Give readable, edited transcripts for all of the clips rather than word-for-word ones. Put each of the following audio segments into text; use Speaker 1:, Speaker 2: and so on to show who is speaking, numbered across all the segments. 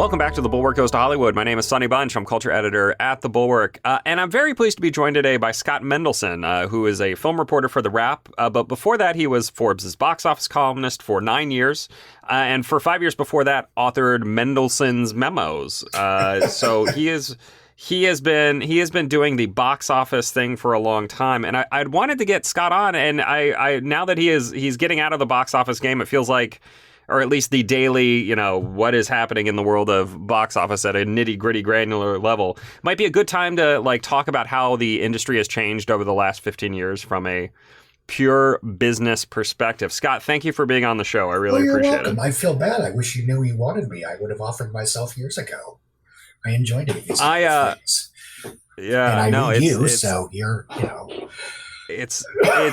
Speaker 1: Welcome back to The Bulwark Goes to Hollywood. My name is Sonny Bunch. I'm culture editor at The Bulwark. And I'm very pleased to be joined today by Scott Mendelson, who is a film reporter for The Wrap. But before that, he was Forbes' box office columnist for 9 years. And for 5 years before that, authored Mendelson's Memos. So he has been doing the box office thing for a long time. And I'd wanted to get Scott on. And I now that he's getting out of the box office game, it feels like, or at least the daily, what is happening in the world of box office at a nitty-gritty granular level, might be a good time to talk about how the industry has changed over the last 15 years from a pure business perspective. Scott, thank you for being on the show. I really appreciate
Speaker 2: welcome.
Speaker 1: it.
Speaker 2: I feel bad. I wish you knew you wanted me. I would have offered myself years ago. I enjoyed doing these things.
Speaker 1: Yeah,
Speaker 2: and I
Speaker 1: know
Speaker 2: so you're,
Speaker 1: it's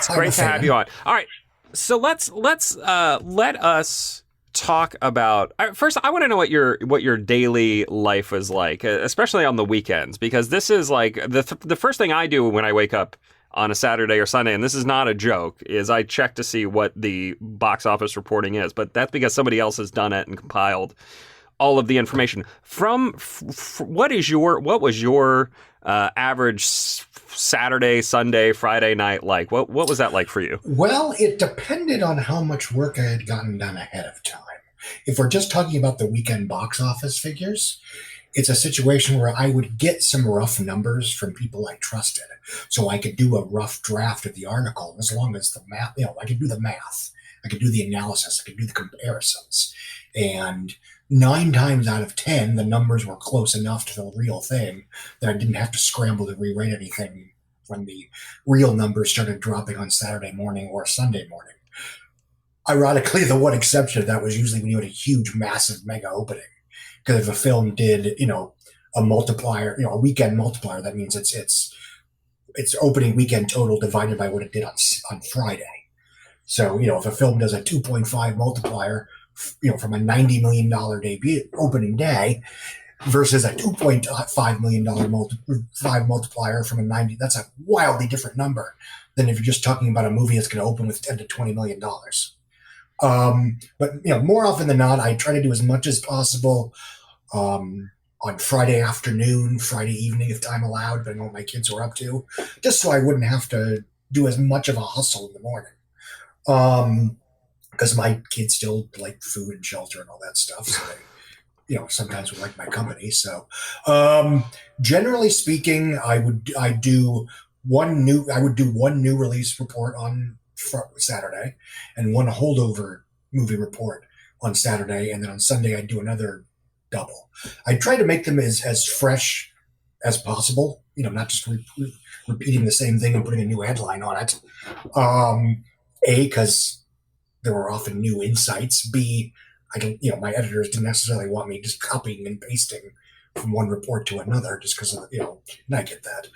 Speaker 1: great to have you on. All right, so let us talk about first. I want to know what your daily life is like, especially on the weekends, because this is like the first thing I do when I wake up on a Saturday or Sunday, and this is not a joke, is I check to see what the box office reporting is. But that's because somebody else has done it and compiled all of the information. What was your average Saturday, Sunday, Friday night like? What was that like for you?
Speaker 2: Well, it depended on how much work I had gotten done ahead of time. If we're just talking about the weekend box office figures, it's a situation where I would get some rough numbers from people I trusted. So I could do a rough draft of the article, as long as the math, I could do the math, I could do the analysis, I could do the comparisons. And 9 times out of 10, the numbers were close enough to the real thing that I didn't have to scramble to rewrite anything when the real numbers started dropping on Saturday morning or Sunday morning. Ironically, the one exception to that was usually when you had a huge, massive mega opening. Because if a film did, a multiplier, a weekend multiplier, that means it's opening weekend total divided by what it did on Friday. So, if a film does a 2.5 multiplier, from a $90 million debut opening day versus a $2.5 million five multiplier from a 90, that's a wildly different number than if you're just talking about a movie that's going to open with $10 to $20 million. But more often than not, I try to do as much as possible on Friday afternoon, Friday evening, if time allowed, depending on what my kids were up to, just so I wouldn't have to do as much of a hustle in the morning. Because my kids still like food and shelter and all that stuff, so they, sometimes would like my company. So, generally speaking, I would do one new release report on Saturday, and one holdover movie report on Saturday, and then on Sunday I'd do another double. I try to make them as fresh as possible, not just repeating the same thing and putting a new headline on it. Because there were often new insights. B, my editors didn't necessarily want me just copying and pasting from one report to another, just because and I get that.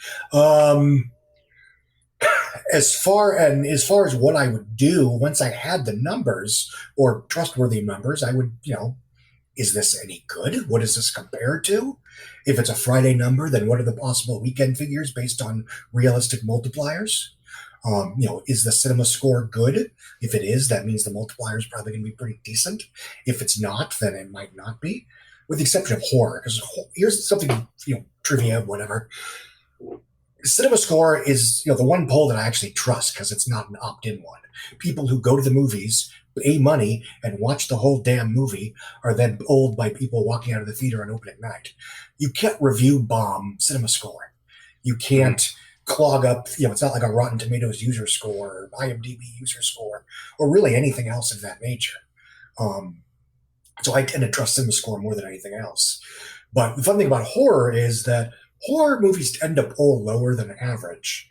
Speaker 2: As far as what I would do once I had the numbers or trustworthy numbers, I would, is this any good? What does this compare to? If it's a Friday number, then what are the possible weekend figures based on realistic multipliers? Is the cinema score good? If it is, that means the multiplier is probably going to be pretty decent. If it's not, then it might not be, with the exception of horror. Because here's something, trivia, whatever. Cinema score is, the one poll that I actually trust, because it's not an opt-in one. People who go to the movies, pay money, and watch the whole damn movie are then polled by people walking out of the theater on opening night. You can't review bomb cinema score. You can't clog up, it's not like a Rotten Tomatoes user score or IMDb user score or really anything else of that nature. So I tend to trust cinema score more than anything else. But the fun thing about horror is that horror movies tend to poll lower than average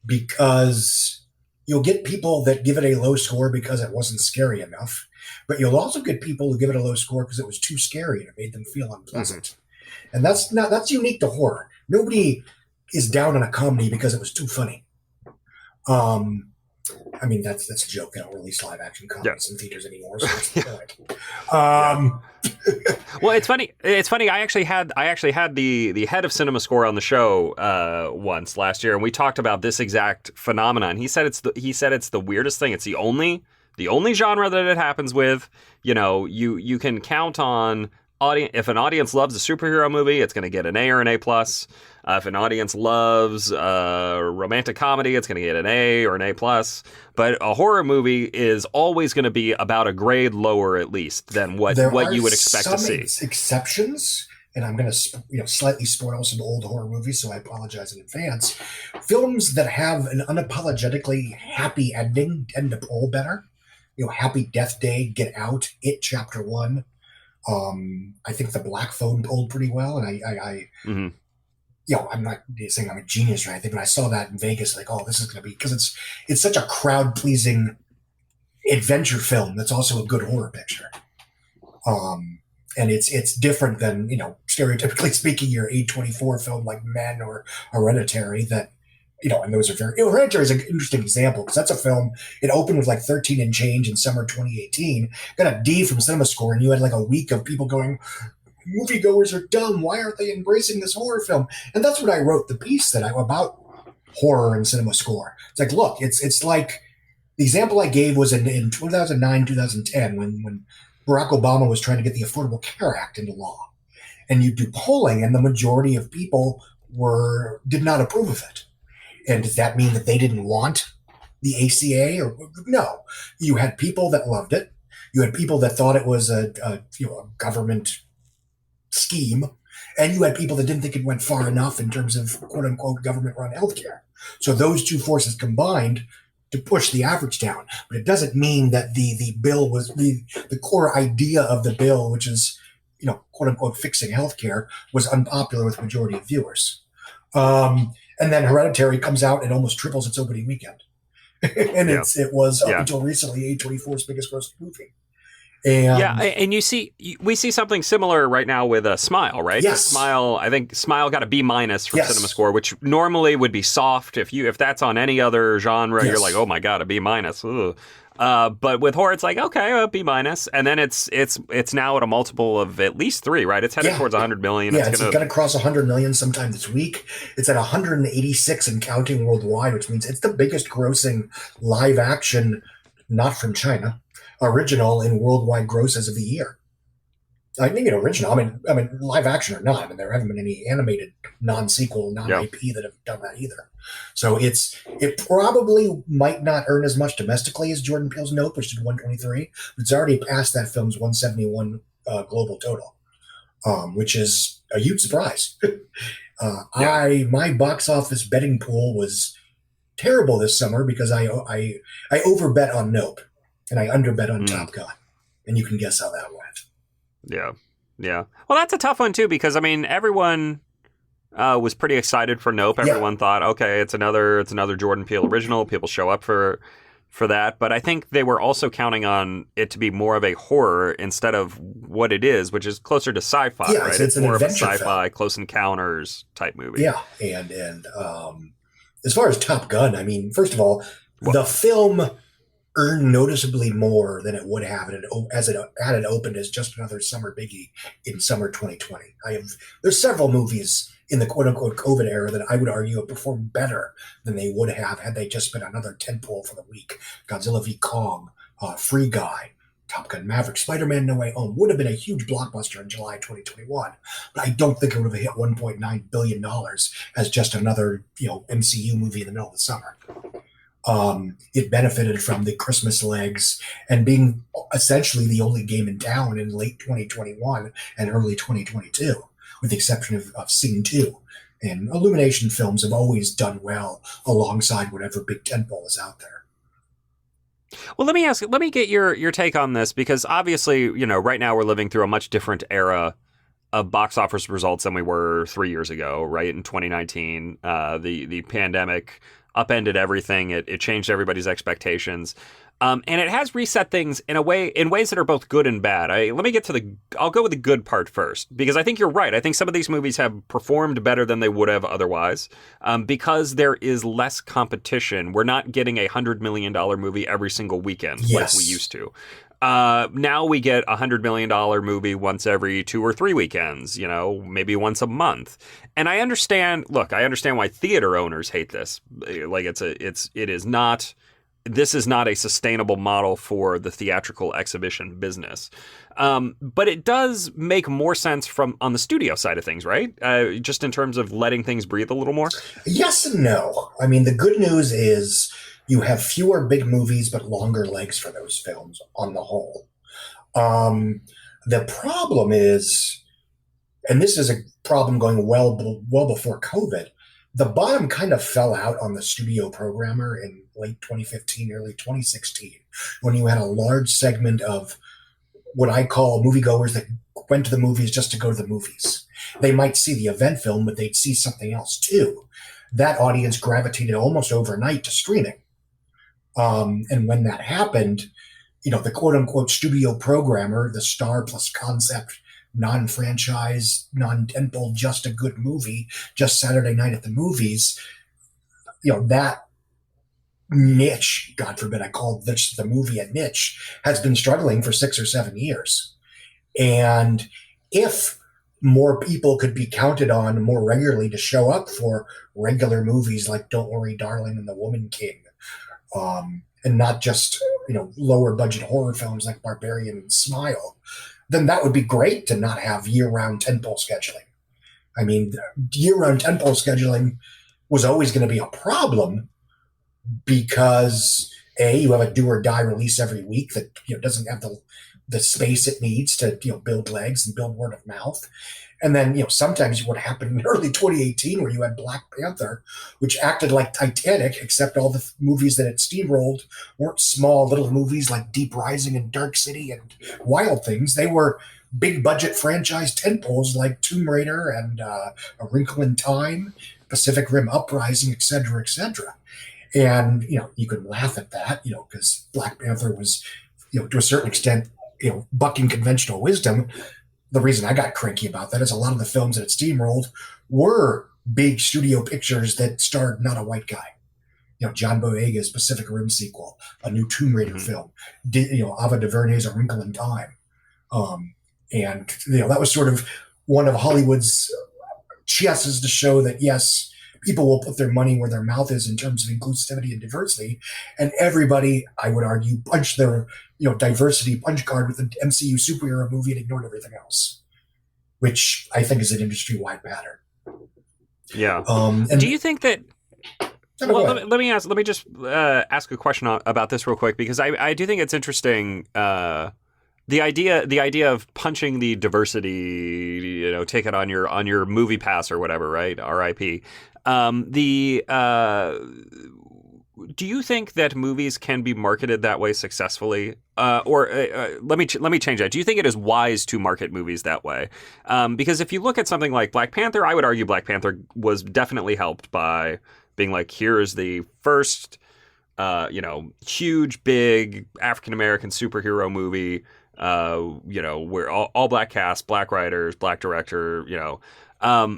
Speaker 2: because you'll get people that give it a low score because it wasn't scary enough, but you'll also get people who give it a low score because it was too scary and it made them feel unpleasant. And that's unique to horror. Nobody is down on a comedy because it was too funny. That's a joke. They don't release live action comedies in theaters anymore. So that's the point.
Speaker 1: Well, it's funny. I actually had the head of Cinema Score on the show once last year, and we talked about this exact phenomenon. He said it's the weirdest thing. It's the only genre that it happens with. You can count on if an audience loves a superhero movie, it's going to get an A or an A plus. If an audience loves romantic comedy, it's going to get an A or an A plus. But a horror movie is always going to be about a grade lower, at least, than what you would expect to see.
Speaker 2: Exceptions, and I'm going to slightly spoil some old horror movies, so I apologize in advance. Films that have an unapologetically happy ending tend to pull better. Happy Death Day, Get Out, It Chapter 1. I think The Black Phone pulled pretty well, and I I'm not saying I'm a genius or anything, but I saw that in Vegas, like, oh, this is going to be, because it's such a crowd-pleasing adventure film that's also a good horror picture. And it's different than, stereotypically speaking, your A24 film like Men or Hereditary that, and those are Hereditary is an interesting example because that's a film, it opened with like 13 and change in summer 2018, got a D from CinemaScore, and you had like a week of people going, moviegoers are dumb. Why aren't they embracing this horror film? And that's what I wrote the piece about horror and CinemaScore. It's like, look, it's like the example I gave was in 2009, 2010, when Barack Obama was trying to get the Affordable Care Act into law. And you do polling, and the majority of people did not approve of it. And does that mean that they didn't want the ACA? Or no, you had people that loved it. You had people that thought it was a government scheme, and you had people that didn't think it went far enough in terms of quote unquote government run healthcare. So those two forces combined to push the average down. But it doesn't mean that the bill was the core idea of the bill, which is, quote unquote fixing healthcare, was unpopular with the majority of viewers. And then Hereditary comes out and almost triples its opening weekend. And it was up until recently A24's biggest grossing movie. And
Speaker 1: we see something similar right now with Smile, right?
Speaker 2: Yes.
Speaker 1: I think Smile got a B- from CinemaScore, which normally would be soft. If that's on any other genre, you're like, oh my god, a B-. But with horror, it's like, okay, a B-, and then it's now at a multiple of at least 3, right? It's headed towards 100 million.
Speaker 2: Yeah, it's going to cross 100 million sometime this week. It's at 186 and counting worldwide, which means it's the biggest grossing live action, not from China, original in worldwide grosses of the year. I think original. I mean, live action or not. I mean, there haven't been any animated non-sequel, non-IP that have done that either. So it probably might not earn as much domestically as Jordan Peele's Nope, which did 123, but it's already passed that film's 171 global total, which is a huge surprise. My box office betting pool was terrible this summer because I overbet on Nope and I underbet on Top Gun, and you can guess how that went.
Speaker 1: Yeah. Well, that's a tough one too, because I mean, everyone was pretty excited for Nope. Everyone thought, okay, it's another Jordan Peele original. People show up for that. But I think they were also counting on it to be more of a horror instead of what it is, which is closer to sci-fi, right?
Speaker 2: It's
Speaker 1: more of a sci-fi,
Speaker 2: film.
Speaker 1: Close Encounters type movie.
Speaker 2: Yeah, and as far as Top Gun, I mean, first of all, the film earned noticeably more than it would have as it had it opened as just another summer biggie in summer 2020. There's several movies in the quote unquote COVID era that I would argue have performed better than they would have had they just been another tentpole for the week. Godzilla v Kong, Free Guy, Top Gun Maverick, Spider-Man No Way Home would have been a huge blockbuster in July 2021, but I don't think it would have hit $1.9 billion as just another MCU movie in the middle of the summer. It benefited from the Christmas legs and being essentially the only game in town in late 2021 and early 2022, with the exception of Sing 2. And Illumination films have always done well alongside whatever big tentpole is out there.
Speaker 1: Well, let me get your take on this, because obviously, right now we're living through a much different era of box office results than we were 3 years ago, right? In 2019, the pandemic upended everything. It changed everybody's expectations. And it has reset things in ways that are both good and bad. I'll go with the good part first, because I think you're right. I think some of these movies have performed better than they would have otherwise, because there is less competition. We're not getting $100 million movie every single weekend like we used to. Now we get $100 million movie once every 2 or 3 weekends, maybe once a month. And I understand why theater owners hate this. Like it is not this is not a sustainable model for the theatrical exhibition business. But it does make more sense from on the studio side of things, right? Just in terms of letting things breathe a little more.
Speaker 2: Yes and no. I mean, the good news is you have fewer big movies, but longer legs for those films on the whole. The problem is, and this is a problem going well before COVID, the bottom kind of fell out on the studio programmer in late 2015, early 2016, when you had a large segment of what I call moviegoers that went to the movies just to go to the movies. They might see the event film, but they'd see something else too. That audience gravitated almost overnight to streaming. And when that happened, the quote unquote studio programmer, the star plus concept, non-franchise, non-tentpole, just a good movie, just Saturday night at the movies, that niche, God forbid I call this the movie a niche, has been struggling for 6 or 7 years. And if more people could be counted on more regularly to show up for regular movies like Don't Worry, Darling and The Woman King, and not just, lower budget horror films like Barbarian and Smile, then that would be great to not have year-round tentpole scheduling. I mean, year-round tentpole scheduling was always going to be a problem because you have a do or die release every week that doesn't have the space it needs to build legs and build word of mouth. And then sometimes what happened in early 2018 where you had Black Panther, which acted like Titanic, except all the movies that it steamrolled weren't small little movies like Deep Rising and Dark City and Wild Things. They were big budget franchise tentpoles like Tomb Raider and A Wrinkle in Time, Pacific Rim Uprising, et cetera, et cetera. And, you could laugh at that, because Black Panther was, to a certain extent, bucking conventional wisdom. The reason I got cranky about that is a lot of the films that it steamrolled were big studio pictures that starred not a white guy. John Boyega's Pacific Rim sequel, a new Tomb Raider film, Ava DuVernay's A Wrinkle in Time. And, that was sort of one of Hollywood's chances to show that, yes, people will put their money where their mouth is in terms of inclusivity and diversity. And everybody, I would argue, punched their diversity punch card with an MCU superhero movie and ignored everything else, which I think is an industry-wide pattern.
Speaker 1: Yeah.
Speaker 2: And
Speaker 1: do you think that? Well, let me just ask a question about this real quick, because I do think it's interesting. The idea of punching the diversity, take it on your movie pass or whatever, right? RIP. Do you think that movies can be marketed that way successfully? Or let me change that. Do you think it is wise to market movies that way? Because if you look at something like Black Panther, I would argue Black Panther was definitely helped by being like, here's the first, huge, big African-American superhero movie, where all black cast, black writers, black director,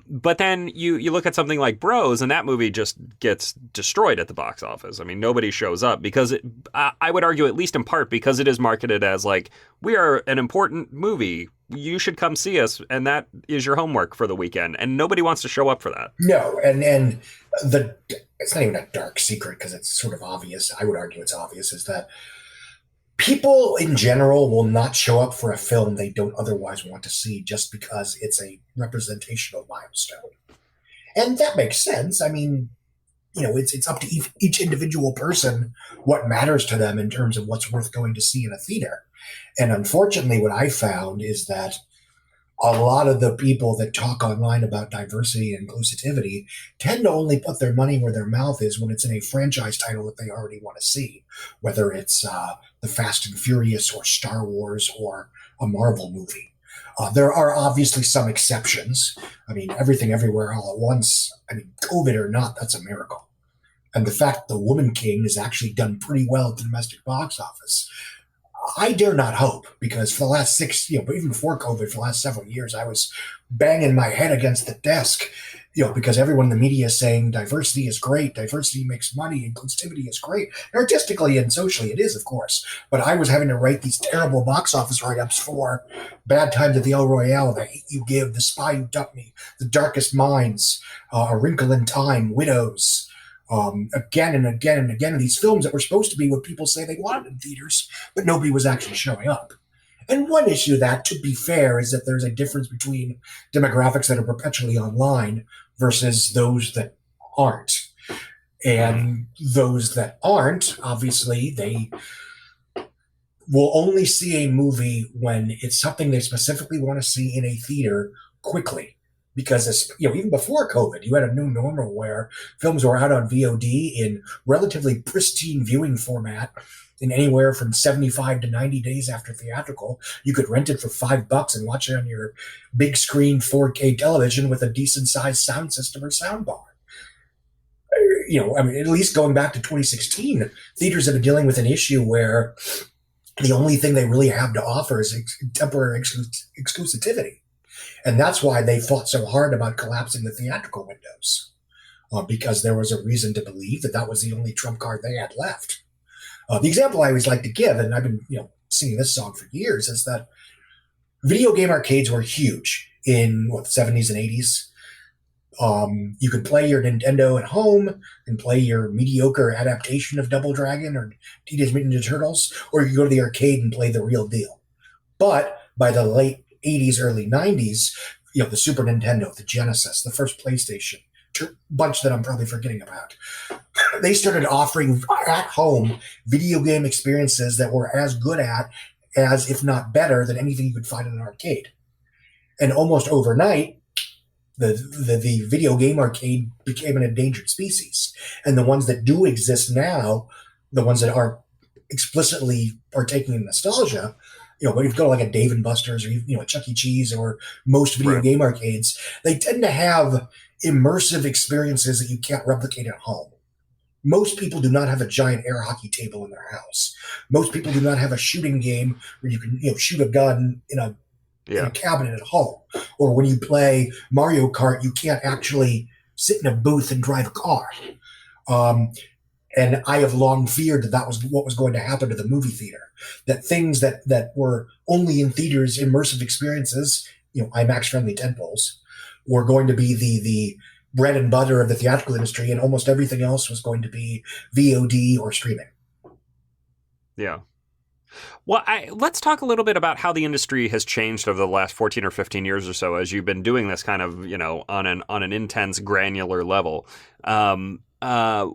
Speaker 1: but then you look at something like Bros, and that movie just gets destroyed at the box office. I mean, nobody shows up because I would argue, at least in part, because it is marketed as like, we are an important movie. You should come see us, and that is your homework for the weekend. And nobody wants to show up for that.
Speaker 2: No, and it's not even a dark secret because it's sort of obvious. I would argue it's obvious, is that people in general will not show up for a film they don't otherwise want to see just because it's a representational milestone. And that makes sense. I mean, it's up to each individual person what matters to them in terms of what's worth going to see in a theater. And unfortunately, what I found is that a lot of the people that talk online about diversity and inclusivity tend to only put their money where their mouth is when it's in a franchise title that they already want to see, whether it's the Fast and Furious or Star Wars or a Marvel movie. There are obviously some exceptions. I mean, Everything Everywhere All at Once, COVID or not, that's a miracle. And the fact The Woman King has actually done pretty well at the domestic box office, I dare not hope, because for the last but even before COVID, for the last several years, I was banging my head against the desk, because everyone in the media is saying diversity is great, diversity makes money, inclusivity is great. Artistically and socially, it is, of course. But I was having to write these terrible box office write-ups for Bad Times at the El Royale, The Hate You Give, The Spy Who Dumped Me, The Darkest Minds, A Wrinkle in Time, Widows, again and again and again, these films that were supposed to be what people say they wanted in theaters, but nobody was actually showing up. And one issue of that, to be fair, is that there's a difference between demographics that are perpetually online versus those that aren't. And those that aren't, obviously, they will only see a movie when it's something they specifically want to see in a theater quickly. Because even before COVID, you had a new normal where films were out on VOD in relatively pristine viewing format in anywhere from 75 to 90 days after theatrical. You could rent it for $5 and watch it on your big screen 4K television with a decent sized sound system or soundbar. At least going back to 2016, theaters have been dealing with an issue where the only thing they really have to offer is temporary exclusivity. And that's why they fought so hard about collapsing the theatrical windows, because there was a reason to believe that that was the only trump card they had left. The example I always like to give, and I've been singing this song for years, is that video game arcades were huge in the 70s and 80s. You could play your Nintendo at home and play your mediocre adaptation of Double Dragon or Teenage Mutant Ninja Turtles, or you could go to the arcade and play the real deal. But by the late 80s, early 90s, the Super Nintendo, the Genesis, the first PlayStation, bunch that I'm probably forgetting about, they started offering at-home video game experiences that were as good at, as if not better, than anything you could find in an arcade. And almost overnight, the video game arcade became an endangered species. And the ones that do exist now, the ones that are explicitly partaking in nostalgia, when you go to like a Dave & Buster's or a Chuck E. Cheese or most video game arcades, they tend to have immersive experiences that you can't replicate at home. Most people do not have a giant air hockey table in their house. Most people do not have a shooting game where you can shoot a gun in a cabinet at home. Or when you play Mario Kart, you can't actually sit in a booth and drive a car. And I have long feared that was what was going to happen to the movie theater. That things that were only in theaters, immersive experiences, IMAX-friendly tentpoles, were going to be the bread and butter of the theatrical industry, and almost everything else was going to be VOD or streaming.
Speaker 1: Yeah. Well, let's talk a little bit about how the industry has changed over the last 14 or 15 years or so, as you've been doing this kind of, on an intense, granular level. I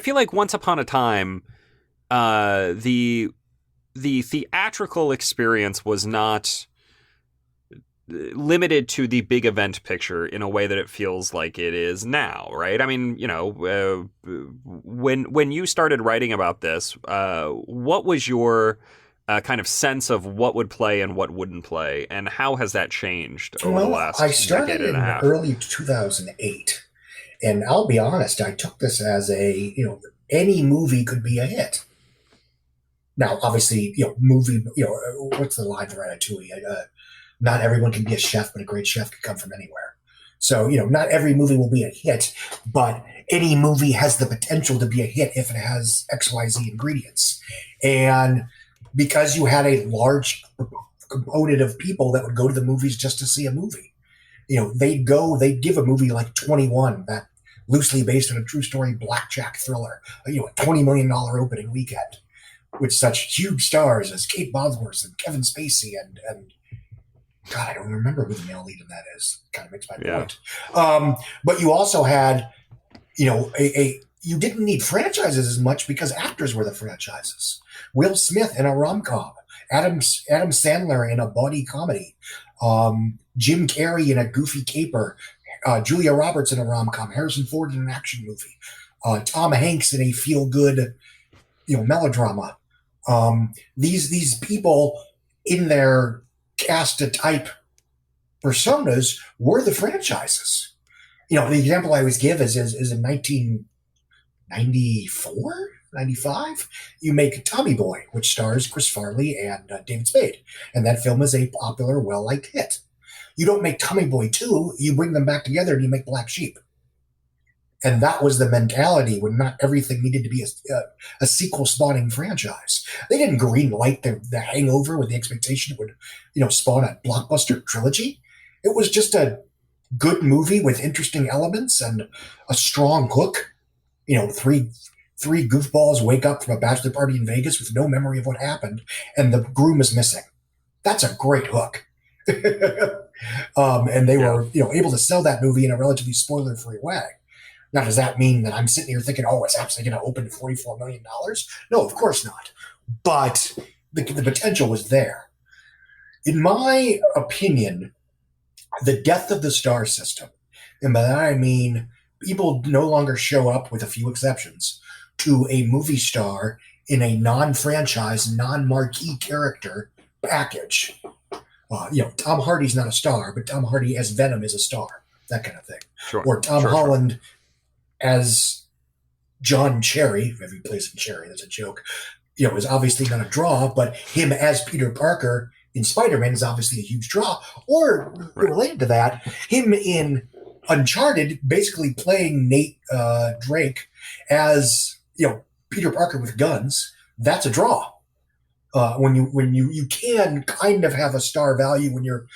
Speaker 1: feel like once upon a time, the theatrical experience was not limited to the big event picture in a way that it feels like it is now, right? I mean, when you started writing about this, what was your kind of sense of what would play and what wouldn't play, and how has that changed over the last
Speaker 2: I started
Speaker 1: decade and a half?
Speaker 2: In early 2008, and I'll be honest, I took this as any movie could be a hit. Now, obviously, movie, what's the line for Ratatouille? Not everyone can be a chef, but a great chef can come from anywhere. So, not every movie will be a hit, but any movie has the potential to be a hit if it has XYZ ingredients. And because you had a large component of people that would go to the movies just to see a movie, they'd give a movie like 21, that loosely based on a true story blackjack thriller, a $20 million opening weekend with such huge stars as Kate Bosworth and Kevin Spacey and God, I don't remember who the male lead in that is. Kind of makes my point. But you also had, you didn't need franchises as much because actors were the franchises. Will Smith in a rom-com, Adam Sandler in a body comedy, Jim Carrey in a goofy caper, Julia Roberts in a rom-com, Harrison Ford in an action movie, Tom Hanks in a feel-good, melodrama. These people in their cast-a-type personas were the franchises. The example I always give is in 1994, 95, you make Tommy Boy, which stars Chris Farley and David Spade. And that film is a popular, well-liked hit. You don't make Tommy Boy 2, you bring them back together and you make Black Sheep. And that was the mentality when not everything needed to be a sequel-spawning franchise. They didn't greenlight the Hangover with the expectation it would, spawn a blockbuster trilogy. It was just a good movie with interesting elements and a strong hook. Three goofballs wake up from a bachelor party in Vegas with no memory of what happened, and the groom is missing. That's a great hook. And they
Speaker 1: Yeah.
Speaker 2: were, able to sell that movie in a relatively spoiler-free way. Now, does that mean that I'm sitting here thinking, oh, it's absolutely going to open $44 million? No, of course not. But the potential was there. In my opinion, the death of the star system, and by that I mean people no longer show up, with a few exceptions, to a movie star in a non-franchise, non-marquee character package. Tom Hardy's not a star, but Tom Hardy as Venom is a star, that kind of thing.
Speaker 1: Sure.
Speaker 2: Or Tom
Speaker 1: Sure.
Speaker 2: Holland as John Cherry, if he plays in Cherry, that's a joke, is obviously not a draw, but him as Peter Parker in Spider-Man is obviously a huge draw. Or
Speaker 1: Right.
Speaker 2: related to that, him in Uncharted basically playing Nate Drake as, Peter Parker with guns, that's a draw. When you can kind of have a star value when you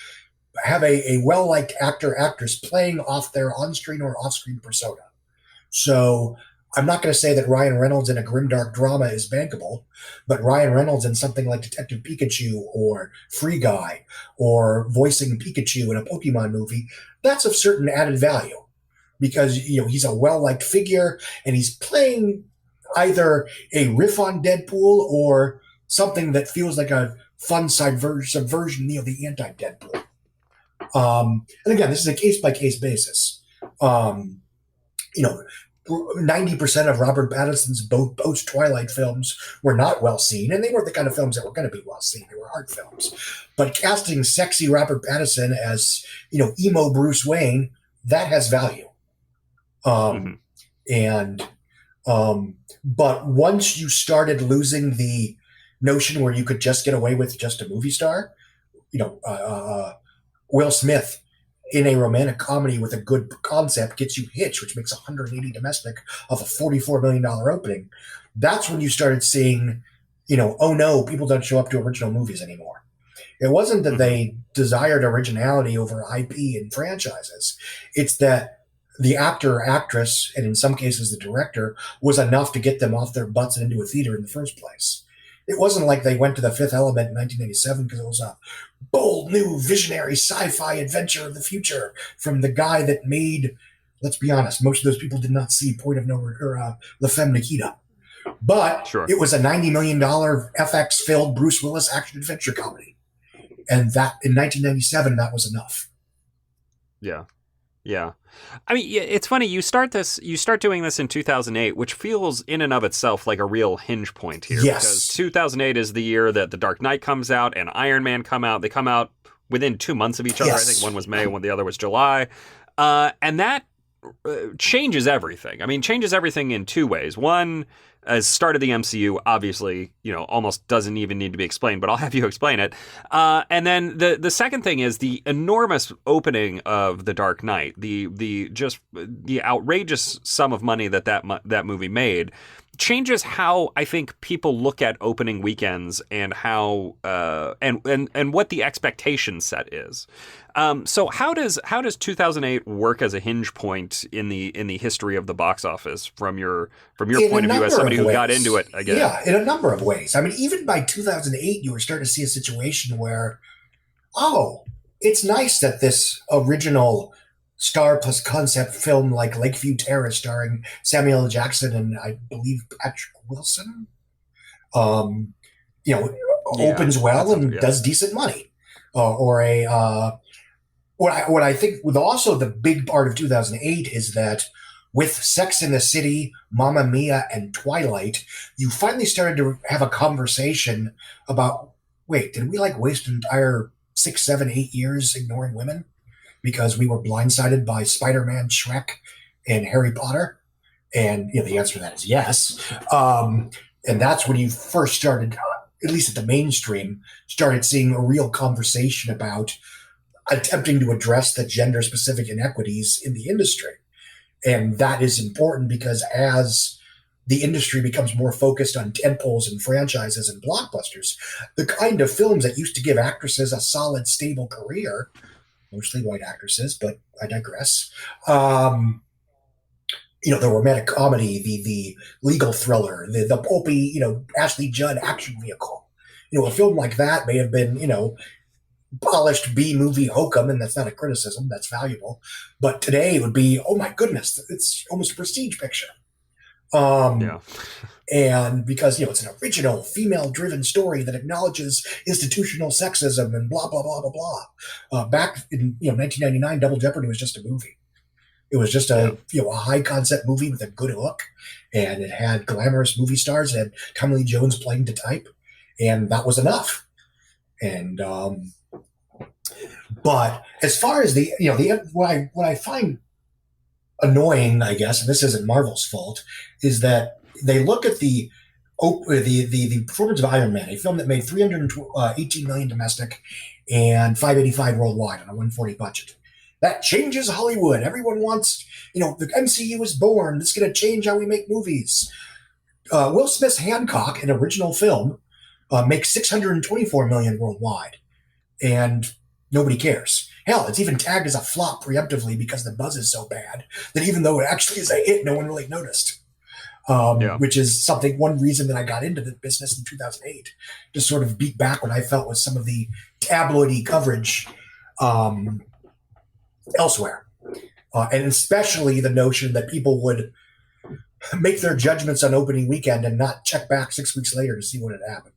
Speaker 2: have a well-liked actress playing off their on-screen or off-screen persona. So I'm not going to say that Ryan Reynolds in a grimdark drama is bankable, but Ryan Reynolds in something like Detective Pikachu or Free Guy or voicing Pikachu in a Pokemon movie, that's of certain added value because he's a well-liked figure and he's playing either a riff on Deadpool or something that feels like a fun subversion, the anti-Deadpool. And again, this is a case-by-case basis. 90% of Robert Pattinson's post-Twilight films were not well seen, and they weren't the kind of films that were going to be well seen. They were art films. But casting sexy Robert Pattinson as, emo Bruce Wayne, that has value. But once you started losing the notion where you could just get away with just a movie star, Will Smith in a romantic comedy with a good concept gets you Hitch, which makes 180 domestic of a $44 million opening. That's when you started seeing, oh no, people don't show up to original movies anymore. It wasn't that they desired originality over IP and franchises. It's that the actor or actress, and in some cases the director, was enough to get them off their butts and into a theater in the first place. It wasn't like they went to The Fifth Element in 1987 because it was a bold, new, visionary sci-fi adventure of the future from the guy that made, let's be honest, most of those people did not see Point of No Return, La Femme Nikita. But It was a $90 million FX-filled Bruce Willis action-adventure comedy. And that, in 1997, that was enough.
Speaker 1: Yeah. Yeah. I mean, it's funny. You start doing this in 2008, which feels in and of itself like a real hinge point here.
Speaker 2: Yes.
Speaker 1: Because 2008 is the year that The Dark Knight comes out and Iron Man come out. They come out within 2 months of each other.
Speaker 2: Yes.
Speaker 1: I think one was May and the other was July. And that changes everything. I mean, changes everything in two ways. One, as start of the MCU, obviously, almost doesn't even need to be explained, but I'll have you explain it. And then the second thing is the enormous opening of The Dark Knight, the outrageous sum of money that movie made changes how I think people look at opening weekends and how and what the expectation set is. So how does 2008 work as a hinge point in the history of the box office from your point of view as somebody who got into it again?
Speaker 2: Yeah, in a number of ways. I mean, even by 2008, you were starting to see a situation where, it's nice that this original star plus concept film like Lakeview Terrace starring Samuel L. Jackson and I believe Patrick Wilson, opens well and does decent money. What I think with also the big part of 2008 is that with Sex in the City, Mamma Mia, and Twilight, you finally started to have a conversation about, wait, did we waste an entire 6, 7, 8 years ignoring women because we were blindsided by Spider-Man, Shrek, and Harry Potter? And the answer to that is yes. And that's when you first started, at least at the mainstream, started seeing a real conversation about attempting to address the gender-specific inequities in the industry. And that is important because as the industry becomes more focused on tentpoles and franchises and blockbusters, the kind of films that used to give actresses a solid, stable career mostly white actresses, but I digress. The romantic comedy, the legal thriller, the pulpy, Ashley Judd action vehicle. A film like that may have been, polished B movie hokum, and that's not a criticism, that's valuable. But today it would be, oh my goodness, it's almost a prestige picture.
Speaker 1: Yeah.
Speaker 2: And because, it's an original female-driven story that acknowledges institutional sexism and blah, blah, blah, blah, blah. Back in, 1999, Double Jeopardy was just a movie. It was just a high-concept movie with a good hook, and it had glamorous movie stars. It had Tommy Lee Jones playing to type, and that was enough. And but as far as what I find annoying, I guess, and this isn't Marvel's fault, is that they look at the performance of Iron Man, a film that made $318 million domestic and $585 worldwide on a $140 budget. That changes Hollywood. Everyone wants, the MCU is born. This is going to change how we make movies. Will Smith's Hancock, an original film, makes $624 million worldwide, and nobody cares. Hell, it's even tagged as a flop preemptively because the buzz is so bad that even though it actually is a hit, no one really noticed. Which is one reason that I got into the business in 2008, to sort of beat back what I felt was some of the tabloidy coverage elsewhere. And especially the notion that people would make their judgments on opening weekend and not check back 6 weeks later to see what had happened.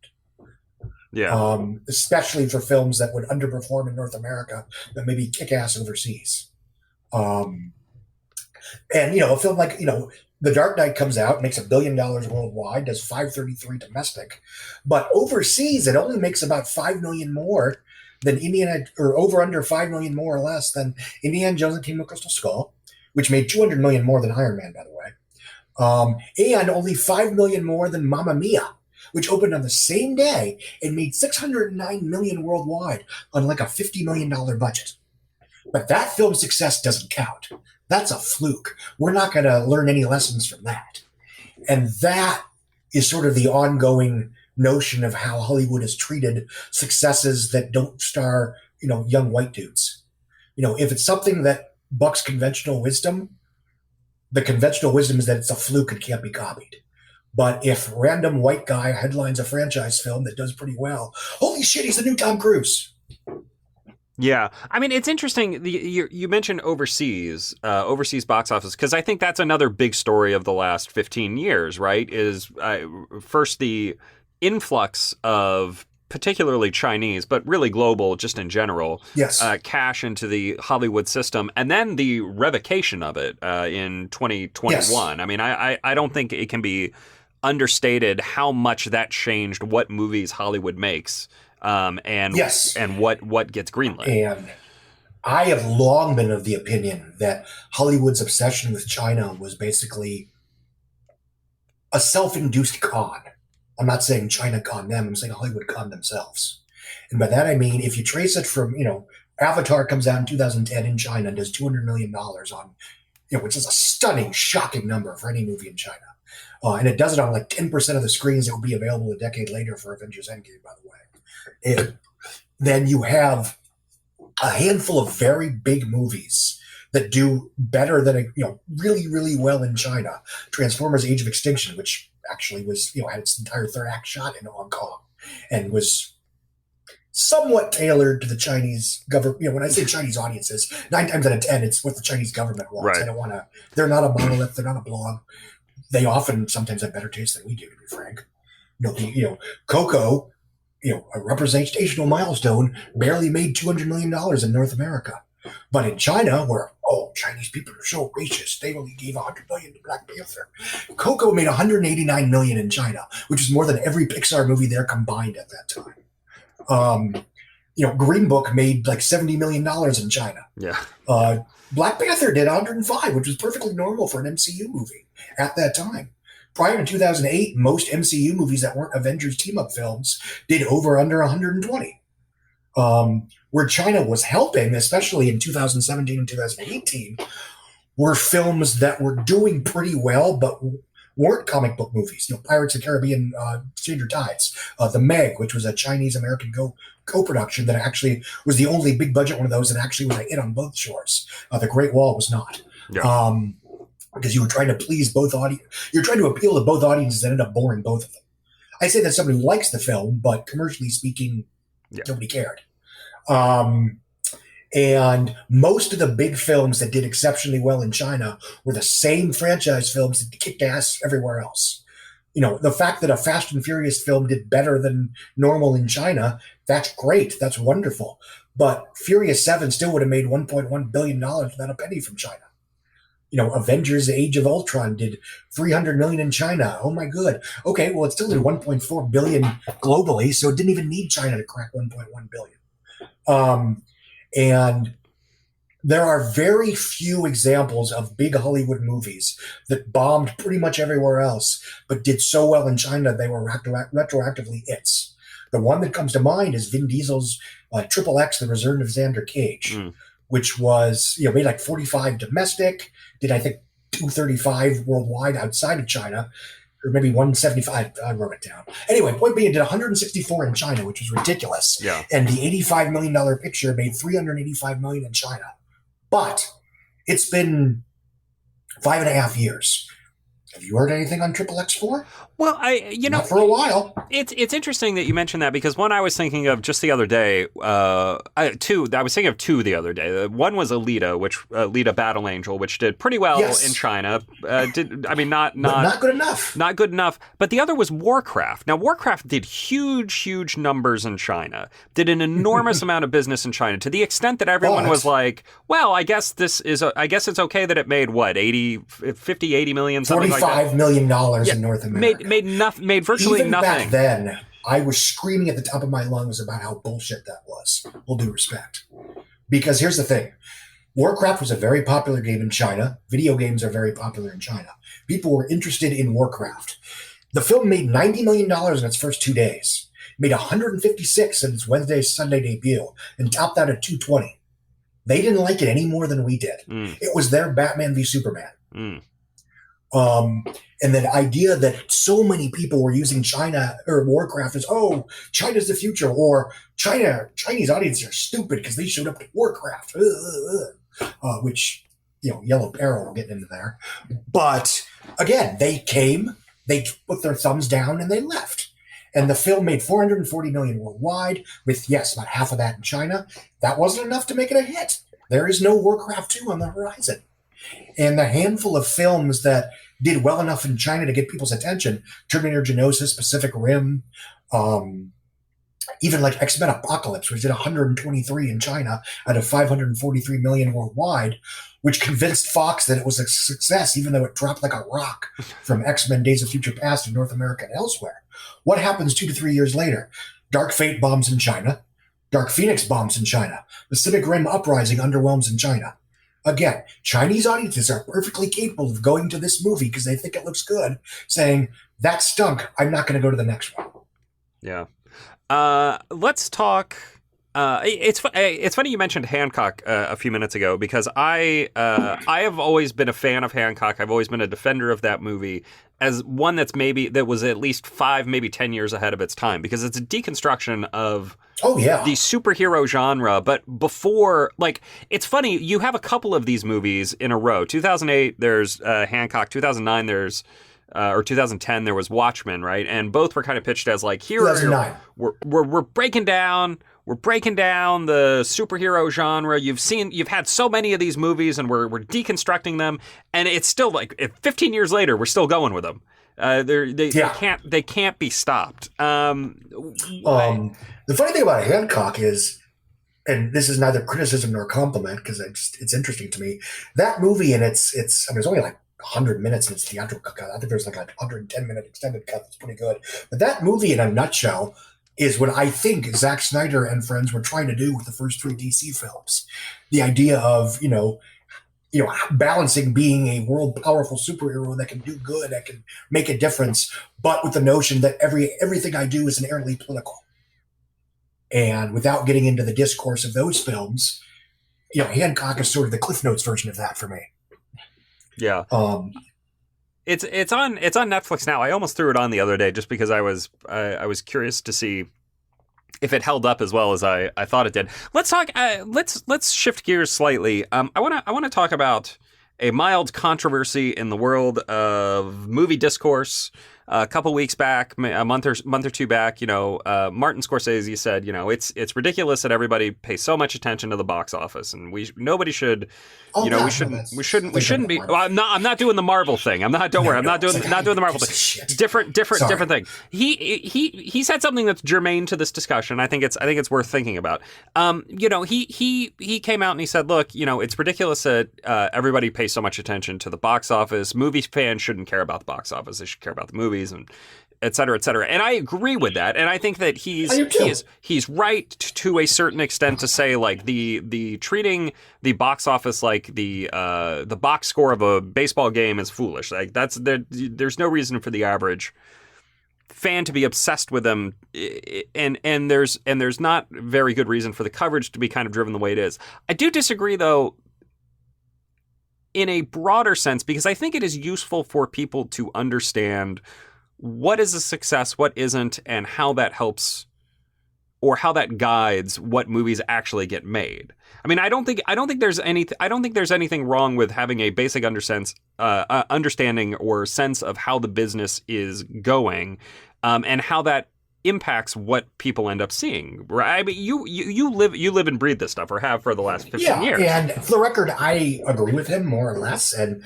Speaker 1: Yeah.
Speaker 2: Especially for films that would underperform in North America, but maybe kick ass overseas. And, a film like, The Dark Knight comes out, makes $1 billion worldwide, does $533 domestic, but overseas it only makes about $5 million more than under $5 million more or less than Indiana Jones and the Kingdom of the Crystal Skull, which made $200 million more than Iron Man, by the way, and only $5 million more than Mamma Mia, which opened on the same day and made $609 million worldwide on like a $50 million budget. But that film's success doesn't count. That's a fluke. We're not going to learn any lessons from that. And that is sort of the ongoing notion of how Hollywood has treated successes that don't star, young white dudes. If it's something that bucks conventional wisdom, the conventional wisdom is that it's a fluke and can't be copied. But if random white guy headlines a franchise film that does pretty well, holy shit, he's the new Tom Cruise.
Speaker 1: Yeah. I mean, it's interesting. You mentioned overseas box office, because I think that's another big story of the last 15 years, right? Is first the influx of particularly Chinese, but really global, just in general, cash into the Hollywood system, and then the revocation of it in 2021. Yes. I mean, I don't think it can be understated how much that changed what movies Hollywood makes. And what gets greenlit.
Speaker 2: And I have long been of the opinion that Hollywood's obsession with China was basically a self-induced con. I'm not saying China conned them. I'm saying Hollywood conned themselves. And by that I mean, if you trace it from, Avatar comes out in 2010 in China and does $200 million on, which is a stunning, shocking number for any movie in China. And it does it on like 10% of the screens that will be available a decade later for Avengers Endgame, by the way. And then you have a handful of very big movies that do better than really, really well in China. Transformers: Age of Extinction, which actually was had its entire third act shot in Hong Kong and was somewhat tailored to the Chinese government. When I say Chinese audiences, 9 times out of 10, it's what the Chinese government wants.
Speaker 1: Right.
Speaker 2: They don't want to. They're not a monolith. They're not a blog. They often sometimes have better taste than we do, to be frank. Coco, a representational milestone, barely made $200 million in North America. But in China, where, Chinese people are so racist, they only gave $100 million to Black Panther. Coco made $189 million in China, which is more than every Pixar movie there combined at that time. Green Book made like $70 million in China.
Speaker 1: Yeah.
Speaker 2: Black Panther did 105, which was perfectly normal for an MCU movie at that time. Prior to 2008, most MCU movies that weren't Avengers team-up films did under 120. Where China was helping, especially in 2017 and 2018, were films that were doing pretty well, but weren't comic book movies. Pirates of the Caribbean, Stranger Tides, The Meg, which was a Chinese-American co-production that actually was the only big budget one of those that actually was a hit on both shores. The Great Wall was not.
Speaker 1: Yeah.
Speaker 2: Because you were trying to please both audience. You're trying to appeal to both audiences and end up boring both of them. I say that somebody who likes the film, but commercially speaking, nobody cared. And most of the big films that did exceptionally well in China were the same franchise films that kicked ass everywhere else. The fact that a Fast and Furious film did better than normal in China, that's great. That's wonderful. But Furious 7 still would have made $1.1 billion without a penny from China. Avengers Age of Ultron did $300 million in China. Oh my good. Okay, well, it still did $1.4 billion globally, so it didn't even need China to crack $1.1 billion. And there are very few examples of big Hollywood movies that bombed pretty much everywhere else, but did so well in China they were retroactively hits. The one that comes to mind is Vin Diesel's Triple X, The Return of Xander Cage, which was made like 45 domestic, did I think 235 worldwide outside of China, or maybe 175. I wrote it down. Anyway, point being, it did 164 in China, which was ridiculous.
Speaker 1: Yeah.
Speaker 2: And the $85 million picture made $385 million in China. But it's been 5.5 years. Have you heard anything on Triple X4?
Speaker 1: Well,
Speaker 2: not for a while.
Speaker 1: It's interesting that you mentioned that, because one I was thinking of just the other day, I was thinking of two the other day. One was Alita Battle Angel, which did pretty well in Not good enough. Not good enough. But the other was Warcraft. Now, Warcraft did huge numbers in China. Did an enormous amount of business in China, to the extent that everyone was like, well, I guess it's okay that it made what, 80 million, something like that.
Speaker 2: $45 million in North America.
Speaker 1: Made virtually
Speaker 2: Even
Speaker 1: nothing.
Speaker 2: Back then, I was screaming at the top of my lungs about how bullshit that was. All due respect. Because here's the thing. Warcraft was a very popular game in China. Video games are very popular in China. People were interested in Warcraft. The film made $90 million in its first 2 days. It made 156 in its Sunday debut, and topped out at 220. They didn't like it any more than we did. It was their Batman v Superman. And the idea that so many people were using China or Warcraft as, China's the future, or Chinese audiences are stupid because they showed up to Warcraft, which, Yellow Peril, we're getting into there. But again, they came, they put their thumbs down, and they left. And the film made $440 million worldwide, with, about half of that in China. That wasn't enough to make it a hit. There is no Warcraft 2 on the horizon. And the handful of films that did well enough in China to get people's attention, Terminator Genisys, Pacific Rim, even like X-Men Apocalypse, which did 123 in China out of 543 million worldwide, which convinced Fox that it was a success, even though it dropped like a rock from X-Men Days of Future Past in North America and elsewhere. What happens 2 to 3 years later? Dark Fate bombs in China. Dark Phoenix bombs in China. Pacific Rim Uprising underwhelms in China. Again, Chinese audiences are perfectly capable of going to this movie because they think it looks good, saying, that stunk, I'm not going to go to the next one.
Speaker 1: Yeah. Let's talk... It's funny you mentioned Hancock a few minutes ago, because I have always been a fan of Hancock. I've always been a defender of that movie as one that was at least 5, maybe 10 years ahead of its time, because it's a deconstruction of the superhero genre. But before, it's funny, you have a couple of these movies in a row. 2008, there's Hancock. 2009, there's... or 2010, there was Watchmen, right? And both were kind of pitched as we're breaking down the superhero genre. You've had so many of these movies, and we're deconstructing them, and it's still 15 years later, we're still going with them. They can't be stopped.
Speaker 2: The funny thing about Hancock is, and this is neither criticism nor compliment because it's interesting to me, that movie, and it's only 100 minutes in its theatrical cut. I think there's a 110-minute extended cut that's pretty good. But that movie, in a nutshell, is what I think Zack Snyder and friends were trying to do with the first 3 DC films. The idea of, balancing being a world powerful superhero that can do good, that can make a difference, but with the notion that everything I do is inherently political. And without getting into the discourse of those films, Hancock is sort of the Cliff Notes version of that for me.
Speaker 1: Yeah. It's on Netflix now. I almost threw it on the other day just because I was curious to see if it held up as well as I thought it did. Let's talk. Let's shift gears slightly. I want to talk about a mild controversy in the world of movie discourse. A couple weeks back, a month or two back, Martin Scorsese said, it's ridiculous that everybody pays so much attention to the box office, and nobody should,
Speaker 2: Oh, God,
Speaker 1: we shouldn't be. Well, I'm not doing the Marvel thing. I'm not. Don't worry, I'm not doing the Marvel thing. Different thing. He said something that's germane to this discussion. I think it's worth thinking about. He came out and he said, look, it's ridiculous that everybody pays so much attention to the box office. Movie fans shouldn't care about the box office. They should care about the movies and et cetera, et cetera. And I agree with that. And I think that he's right to a certain extent to say, like, the treating the box office like the box score of a baseball game is foolish. Like, there's no reason for the average fan to be obsessed with them, and there's not very good reason for the coverage to be kind of driven the way it is. I do disagree, though, in a broader sense, because I think it is useful for people to understand what is a success, what isn't, and how that helps or how that guides what movies actually get made. I mean, I don't think there's anything wrong with having a basic understanding or sense of how the business is going, and how that impacts what people end up seeing. Right? I mean, you live and breathe this stuff, or have for the last 15 years.
Speaker 2: And for the record, I agree with him more or less. And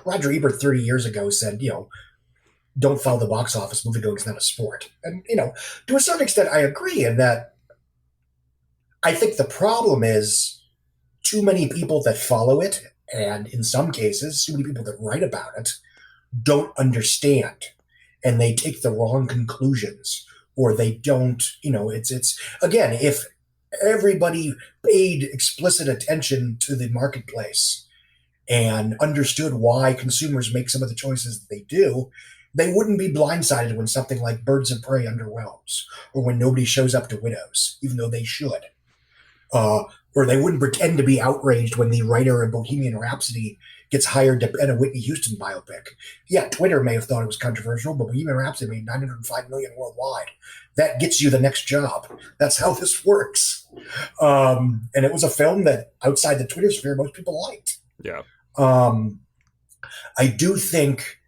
Speaker 2: Roger Ebert 30 years ago said, don't follow the box office. Movie going is not a sport. And to a certain extent, I agree in that. I think the problem is too many people that follow it, and in some cases, too many people that write about it, don't understand. And they take the wrong conclusions, or they don't, it's again, if everybody paid explicit attention to the marketplace and understood why consumers make some of the choices that they do, they wouldn't be blindsided when something like Birds of Prey underwhelms, or when nobody shows up to Widows, even though they should. Or they wouldn't pretend to be outraged when the writer of Bohemian Rhapsody gets hired to pen a Whitney Houston biopic. Yeah, Twitter may have thought it was controversial, but Bohemian Rhapsody made $905 million worldwide. That gets you the next job. That's how this works. And it was a film that outside the Twitter sphere, most people liked.
Speaker 1: Yeah.
Speaker 2: I do think,